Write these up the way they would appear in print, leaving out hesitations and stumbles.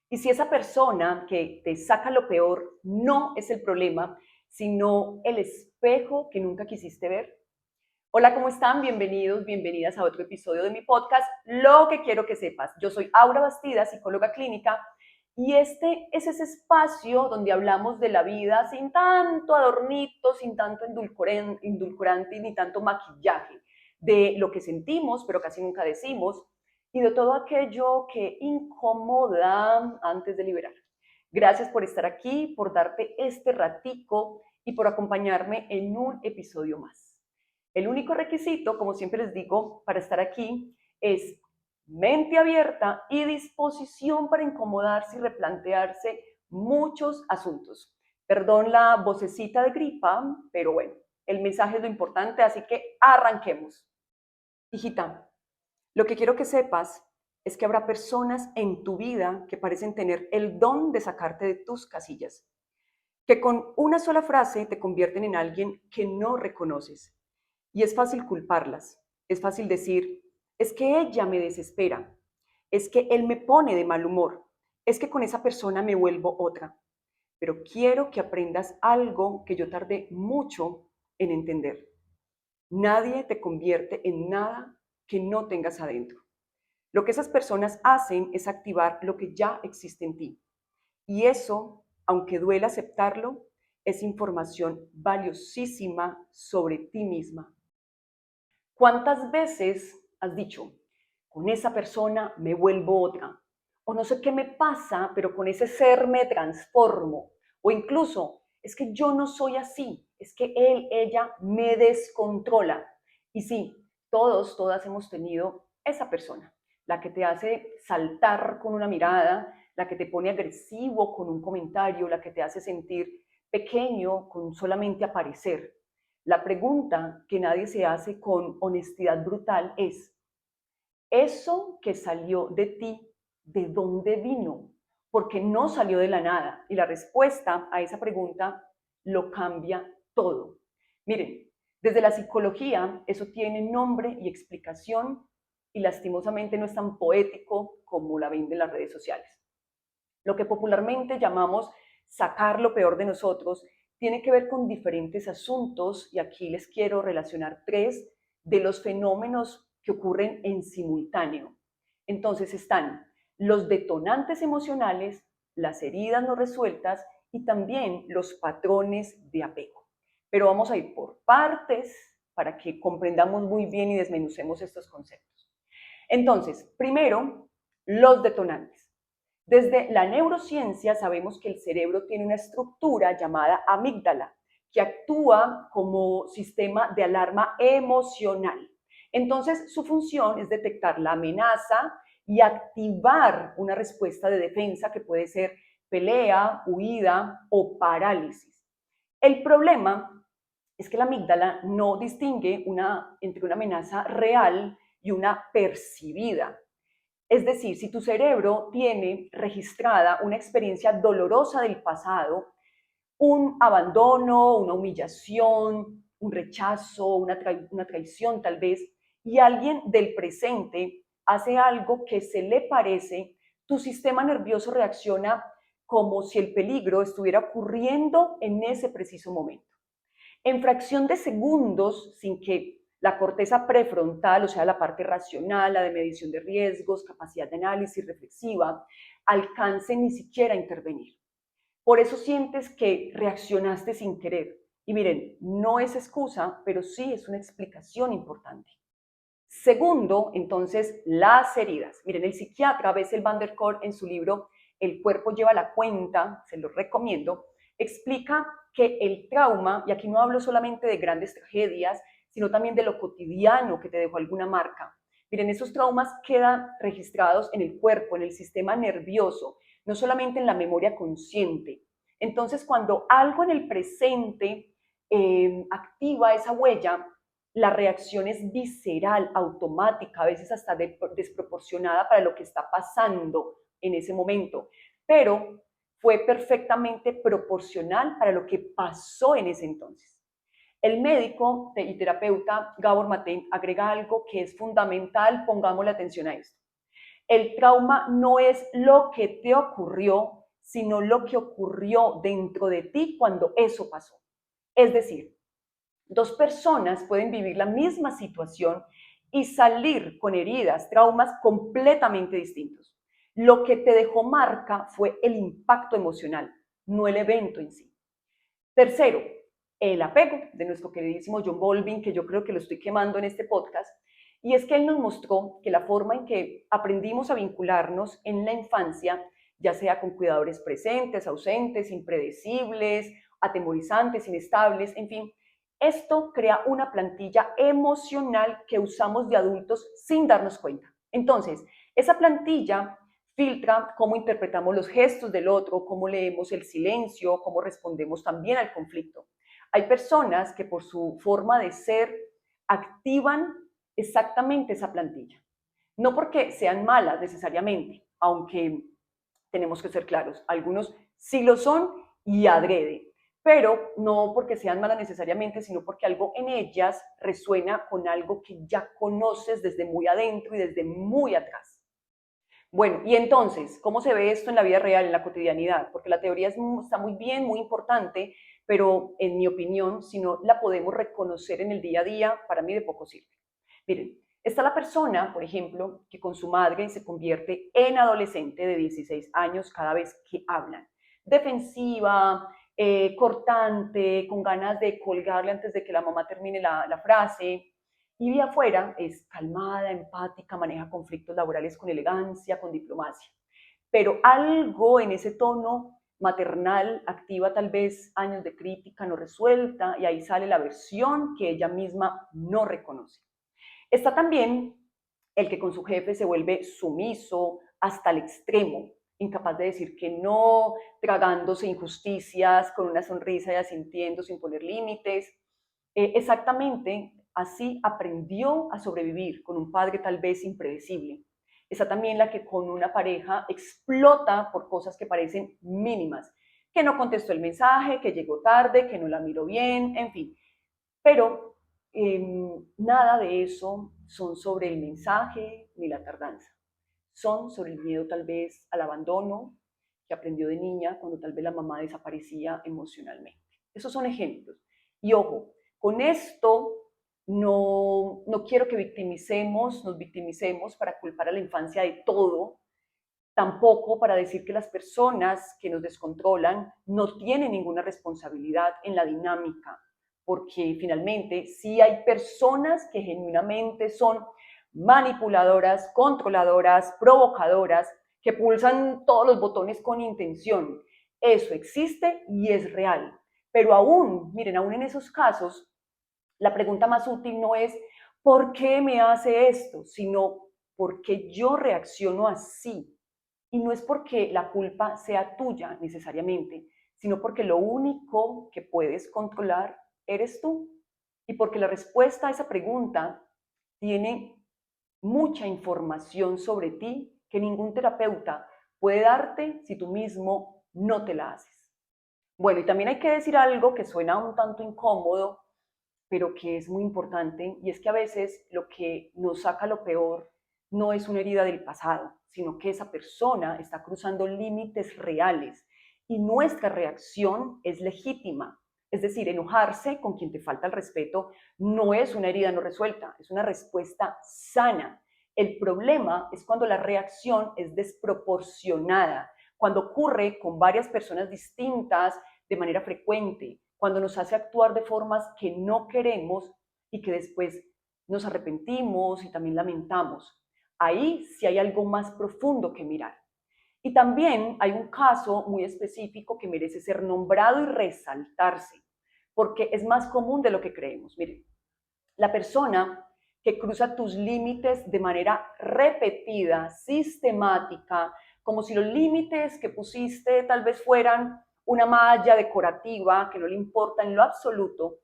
Y si esa persona que te saca lo peor no es el problema, sino el espejo que nunca quisiste ver. Hola, ¿cómo están? Bienvenidos, bienvenidas a otro episodio de mi podcast, Lo que quiero que sepas. Yo soy Aura Bastida, psicóloga clínica, y este es ese espacio donde hablamos de la vida sin tanto adornito, sin tanto indulcorante ni tanto maquillaje, de lo que sentimos, pero casi nunca decimos, y de todo aquello que incomoda antes de liberar. Gracias por estar aquí, por darte este ratico y por acompañarme en un episodio más. El único requisito, como siempre les digo, para estar aquí es mente abierta y disposición para incomodarse y replantearse muchos asuntos. Perdón la vocecita de gripa, pero bueno, el mensaje es lo importante, así que arranquemos. Hijita, lo que quiero que sepas es que habrá personas en tu vida que parecen tener el don de sacarte de tus casillas, que con una sola frase te convierten en alguien que no reconoces. Y es fácil culparlas, es fácil decir, es que ella me desespera, es que él me pone de mal humor, es que con esa persona me vuelvo otra. Pero quiero que aprendas algo que yo tardé mucho en entender. Nadie te convierte en nada que no tengas adentro. Lo que esas personas hacen es activar lo que ya existe en ti. Y eso, aunque duela aceptarlo, es información valiosísima sobre ti misma. ¿Cuántas veces has dicho, con esa persona me vuelvo otra? O no sé qué me pasa, pero con ese ser me transformo. O incluso, es que yo no soy así, es que él, ella me descontrola. Y sí, todas hemos tenido esa persona, la que te hace saltar con una mirada, la que te pone agresivo con un comentario, la que te hace sentir pequeño con solamente aparecer. La pregunta que nadie se hace con honestidad brutal es, ¿eso que salió de ti, de dónde vino? Porque no salió de la nada. Y la respuesta a esa pregunta lo cambia todo. Miren, desde la psicología eso tiene nombre y explicación y lastimosamente no es tan poético como la ven de las redes sociales. Lo que popularmente llamamos sacar lo peor de nosotros tiene que ver con diferentes asuntos y aquí les quiero relacionar tres de los fenómenos que ocurren en simultáneo. Entonces están los detonantes emocionales, las heridas no resueltas y también los patrones de apego. Pero vamos a ir por partes para que comprendamos muy bien y desmenucemos estos conceptos. Entonces, primero, los detonantes. Desde la neurociencia sabemos que el cerebro tiene una estructura llamada amígdala, que actúa como sistema de alarma emocional. Entonces, su función es detectar la amenaza y activar una respuesta de defensa que puede ser pelea, huida o parálisis. El problema es que la amígdala no distingue entre una amenaza real y una percibida. Es decir, si tu cerebro tiene registrada una experiencia dolorosa del pasado, un abandono, una humillación, un rechazo, una traición tal vez, y alguien del presente hace algo que se le parece, tu sistema nervioso reacciona como si el peligro estuviera ocurriendo en ese preciso momento. En fracción de segundos, sin que la corteza prefrontal, o sea, la parte racional, la de medición de riesgos, capacidad de análisis reflexiva, alcance ni siquiera a intervenir. Por eso sientes que reaccionaste sin querer. Y miren, no es excusa, pero sí es una explicación importante. Segundo, entonces, las heridas. Miren, el psiquiatra Bessel van der Kolk en su libro El cuerpo lleva la cuenta, se lo recomiendo, explica que el trauma, y aquí no hablo solamente de grandes tragedias, sino también de lo cotidiano que te dejó alguna marca. Miren, esos traumas quedan registrados en el cuerpo, en el sistema nervioso, no solamente en la memoria consciente. Entonces, cuando algo en el presente activa esa huella, la reacción es visceral, automática, a veces hasta desproporcionada para lo que está pasando en ese momento, pero fue perfectamente proporcional para lo que pasó en ese entonces. El médico y terapeuta Gabor Maté agrega algo que es fundamental, pongámosle atención a esto. El trauma no es lo que te ocurrió, sino lo que ocurrió dentro de ti cuando eso pasó. Es decir, dos personas pueden vivir la misma situación y salir con heridas, traumas completamente distintos. Lo que te dejó marca fue el impacto emocional, no el evento en sí. Tercero, el apego de nuestro queridísimo John Bowlby, que yo creo que lo estoy quemando en este podcast, y es que él nos mostró que la forma en que aprendimos a vincularnos en la infancia, ya sea con cuidadores presentes, ausentes, impredecibles, atemorizantes, inestables, en fin, esto crea una plantilla emocional que usamos de adultos sin darnos cuenta. Entonces, esa plantilla filtra cómo interpretamos los gestos del otro, cómo leemos el silencio, cómo respondemos también al conflicto. Hay personas que por su forma de ser activan exactamente esa plantilla. No porque sean malas necesariamente, aunque tenemos que ser claros, algunos sí lo son y adrede, pero no porque sean malas necesariamente, sino porque algo en ellas resuena con algo que ya conoces desde muy adentro y desde muy atrás. Bueno, y entonces, ¿cómo se ve esto en la vida real, en la cotidianidad? Porque la teoría está muy bien, muy importante, pero en mi opinión, si no la podemos reconocer en el día a día, para mí de poco sirve. Miren, está la persona, por ejemplo, que con su madre se convierte en adolescente de 16 años cada vez que hablan. Defensiva, cortante, con ganas de colgarle antes de que la mamá termine la frase. Y de afuera es calmada, empática, maneja conflictos laborales con elegancia, con diplomacia. Pero algo en ese tono maternal activa tal vez años de crítica no resuelta y ahí sale la versión que ella misma no reconoce. Está también el que con su jefe se vuelve sumiso hasta el extremo, incapaz de decir que no, tragándose injusticias con una sonrisa y asintiendo sin poner límites. Exactamente así aprendió a sobrevivir con un padre tal vez impredecible. Está también la que con una pareja explota por cosas que parecen mínimas, que no contestó el mensaje, que llegó tarde, que no la miró bien, en fin. Pero nada de eso son sobre el mensaje ni la tardanza. Son sobre el miedo tal vez al abandono que aprendió de niña cuando tal vez la mamá desaparecía emocionalmente. Esos son ejemplos. Y ojo, con esto no quiero que nos victimicemos para culpar a la infancia de todo, tampoco para decir que las personas que nos descontrolan no tienen ninguna responsabilidad en la dinámica, porque finalmente sí hay personas que genuinamente son manipuladoras, controladoras, provocadoras, que pulsan todos los botones con intención. Eso existe y es real. Pero aún, miren, aún en esos casos, la pregunta más útil no es ¿por qué me hace esto? Sino ¿por qué yo reacciono así? Y no es porque la culpa sea tuya necesariamente, sino porque lo único que puedes controlar eres tú. Y porque la respuesta a esa pregunta tiene mucha información sobre ti que ningún terapeuta puede darte si tú mismo no te la haces. Bueno, y también hay que decir algo que suena un tanto incómodo, pero que es muy importante, y es que a veces lo que nos saca lo peor no es una herida del pasado, sino que esa persona está cruzando límites reales y nuestra reacción es legítima. Es decir, enojarse con quien te falta el respeto no es una herida no resuelta, es una respuesta sana. El problema es cuando la reacción es desproporcionada, cuando ocurre con varias personas distintas de manera frecuente, cuando nos hace actuar de formas que no queremos y que después nos arrepentimos y también lamentamos. Ahí sí hay algo más profundo que mirar. Y también hay un caso muy específico que merece ser nombrado y resaltarse, porque es más común de lo que creemos. Miren, la persona que cruza tus límites de manera repetida, sistemática, como si los límites que pusiste tal vez fueran una malla decorativa que no le importa en lo absoluto,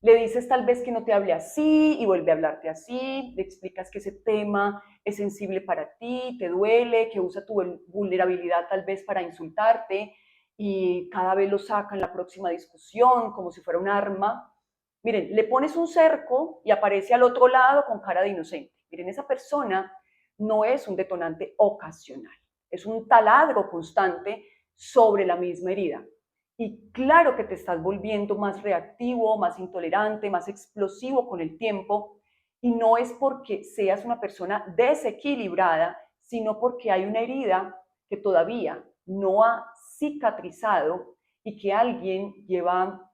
le dices tal vez que no te hable así y vuelve a hablarte así, le explicas que ese tema es sensible para ti, te duele, que usa tu vulnerabilidad tal vez para insultarte y cada vez lo saca en la próxima discusión como si fuera un arma. Miren, le pones un cerco y aparece al otro lado con cara de inocente. Miren, esa persona no es un detonante ocasional, es un taladro constante sobre la misma herida. Y claro que te estás volviendo más reactivo, más intolerante, más explosivo con el tiempo, y no es porque seas una persona desequilibrada, sino porque hay una herida que todavía no ha cicatrizado y que alguien lleva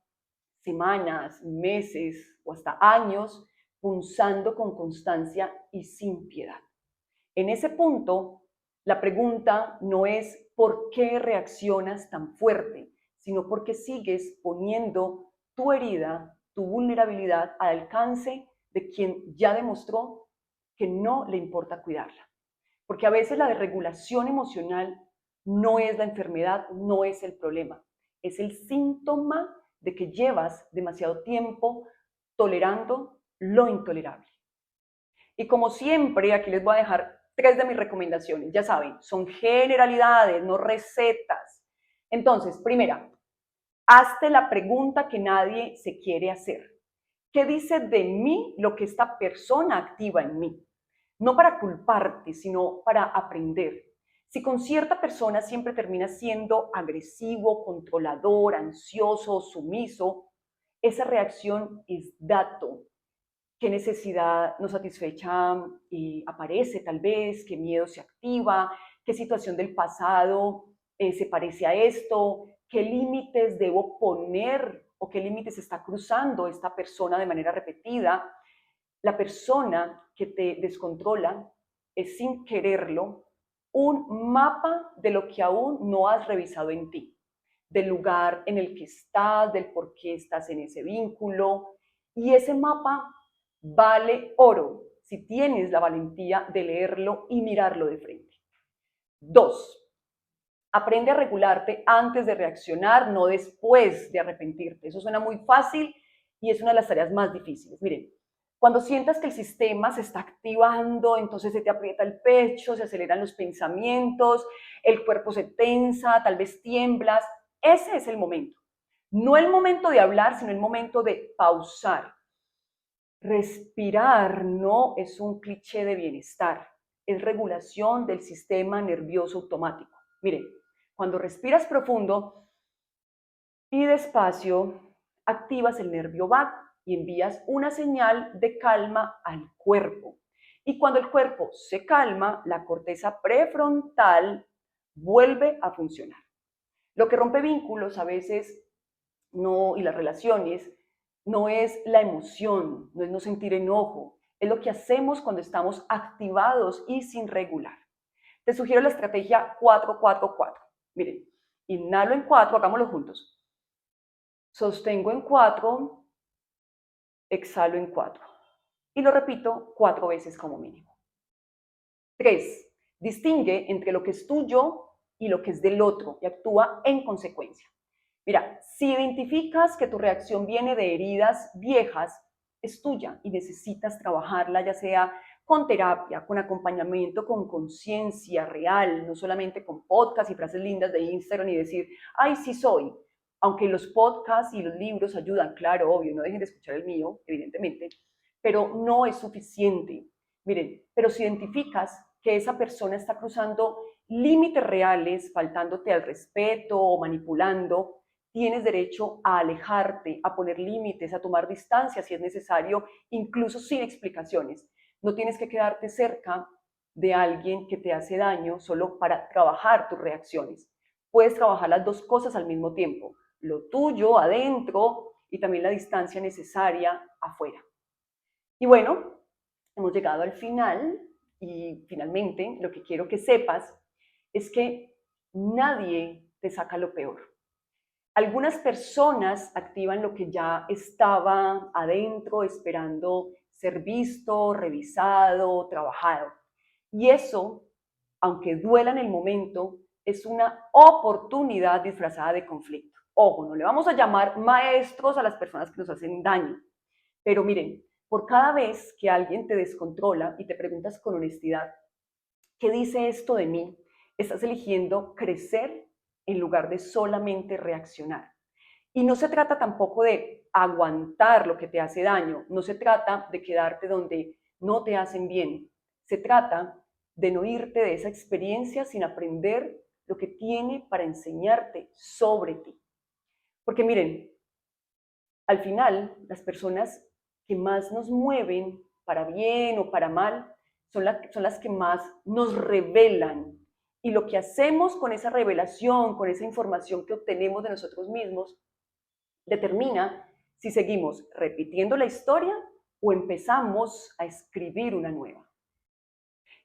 semanas, meses o hasta años punzando con constancia y sin piedad. En ese punto, la pregunta no es ¿por qué reaccionas tan fuerte?, sino por qué sigues poniendo tu herida, tu vulnerabilidad al alcance de quien ya demostró que no le importa cuidarla. Porque a veces la desregulación emocional no es la enfermedad, no es el problema, es el síntoma de que llevas demasiado tiempo tolerando lo intolerable. Y como siempre, aquí les voy a dejar 3 de mis recomendaciones. Ya saben, son generalidades, no recetas. Entonces, primera, hazte la pregunta que nadie se quiere hacer. ¿Qué dice de mí lo que esta persona activa en mí? No para culparte, sino para aprender. Si con cierta persona siempre terminas siendo agresivo, controlador, ansioso, sumiso, esa reacción es dato. ¿Qué necesidad no satisfecha aparece tal vez? ¿Qué miedo se activa? ¿Qué situación del pasado se parece a esto? ¿Qué límites debo poner o qué límites está cruzando esta persona de manera repetida? La persona que te descontrola es, sin quererlo, un mapa de lo que aún no has revisado en ti, del lugar en el que estás, del por qué estás en ese vínculo. Y ese mapa vale oro si tienes la valentía de leerlo y mirarlo de frente. 2. Aprende a regularte antes de reaccionar, no después de arrepentirte. Eso suena muy fácil y es una de las tareas más difíciles. Miren, cuando sientas que el sistema se está activando, entonces se te aprieta el pecho, se aceleran los pensamientos, el cuerpo se tensa, tal vez tiemblas. Ese es el momento. No el momento de hablar, sino el momento de pausar. Respirar no es un cliché de bienestar, es regulación del sistema nervioso automático. Miren, cuando respiras profundo y despacio, activas el nervio vago y envías una señal de calma al cuerpo. Y cuando el cuerpo se calma, la corteza prefrontal vuelve a funcionar. Lo que rompe vínculos a veces no, y las relaciones no es la emoción, no es no sentir enojo, es lo que hacemos cuando estamos activados y sin regular. Te sugiero la estrategia 4-4-4. Miren, inhalo en 4, hagámoslo juntos. Sostengo en 4, exhalo en 4. Y lo repito 4 veces como mínimo. 3. Distingue entre lo que es tuyo y lo que es del otro y actúa en consecuencia. Mira, si identificas que tu reacción viene de heridas viejas, es tuya y necesitas trabajarla, ya sea con terapia, con acompañamiento, con conciencia real, no solamente con podcasts y frases lindas de Instagram y decir, ay, sí soy. Aunque los podcasts y los libros ayudan, claro, obvio, no dejen de escuchar el mío, evidentemente, pero no es suficiente. Miren, pero si identificas que esa persona está cruzando límites reales, faltándote al respeto o manipulando, tienes derecho a alejarte, a poner límites, a tomar distancia si es necesario, incluso sin explicaciones. No tienes que quedarte cerca de alguien que te hace daño solo para trabajar tus reacciones. Puedes trabajar las dos cosas al mismo tiempo, lo tuyo adentro y también la distancia necesaria afuera. Y bueno, hemos llegado al final y finalmente lo que quiero que sepas es que nadie te saca lo peor. Algunas personas activan lo que ya estaba adentro esperando ser visto, revisado, trabajado. Y eso, aunque duela en el momento, es una oportunidad disfrazada de conflicto. Ojo, no le vamos a llamar maestros a las personas que nos hacen daño. Pero miren, por cada vez que alguien te descontrola y te preguntas con honestidad, ¿qué dice esto de mí? Estás eligiendo crecer en lugar de solamente reaccionar. Y no se trata tampoco de aguantar lo que te hace daño, no se trata de quedarte donde no te hacen bien, se trata de no irte de esa experiencia sin aprender lo que tiene para enseñarte sobre ti. Porque miren, al final, las personas que más nos mueven, para bien o para mal, son las que más nos revelan. Y lo que hacemos con esa revelación, con esa información que obtenemos de nosotros mismos, determina si seguimos repitiendo la historia o empezamos a escribir una nueva.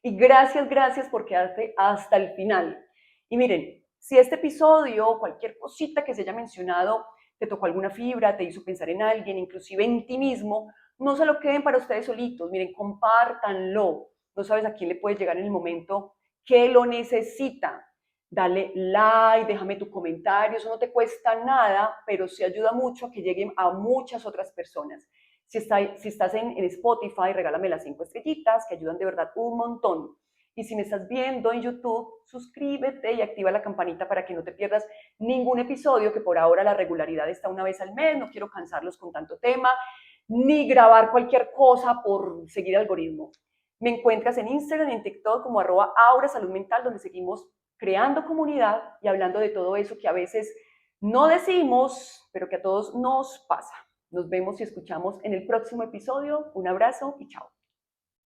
Y gracias por quedarte hasta el final. Y miren, si este episodio, cualquier cosita que se haya mencionado, te tocó alguna fibra, te hizo pensar en alguien, inclusive en ti mismo, no se lo queden para ustedes solitos. Miren, compártanlo. No sabes a quién le puede llegar en el momento que lo necesita. Dale like, déjame tu comentario, eso no te cuesta nada, pero sí ayuda mucho a que lleguen a muchas otras personas. Si estás en Spotify, regálame las 5 estrellitas, que ayudan de verdad un montón. Y si me estás viendo en YouTube, suscríbete y activa la campanita para que no te pierdas ningún episodio, que por ahora la regularidad está una vez al mes, no quiero cansarlos con tanto tema, ni grabar cualquier cosa por seguir algoritmo. Me encuentras en Instagram y en TikTok como @aurasaludmental, donde seguimos creando comunidad y hablando de todo eso que a veces no decimos, pero que a todos nos pasa. Nos vemos y escuchamos en el próximo episodio. Un abrazo y chao.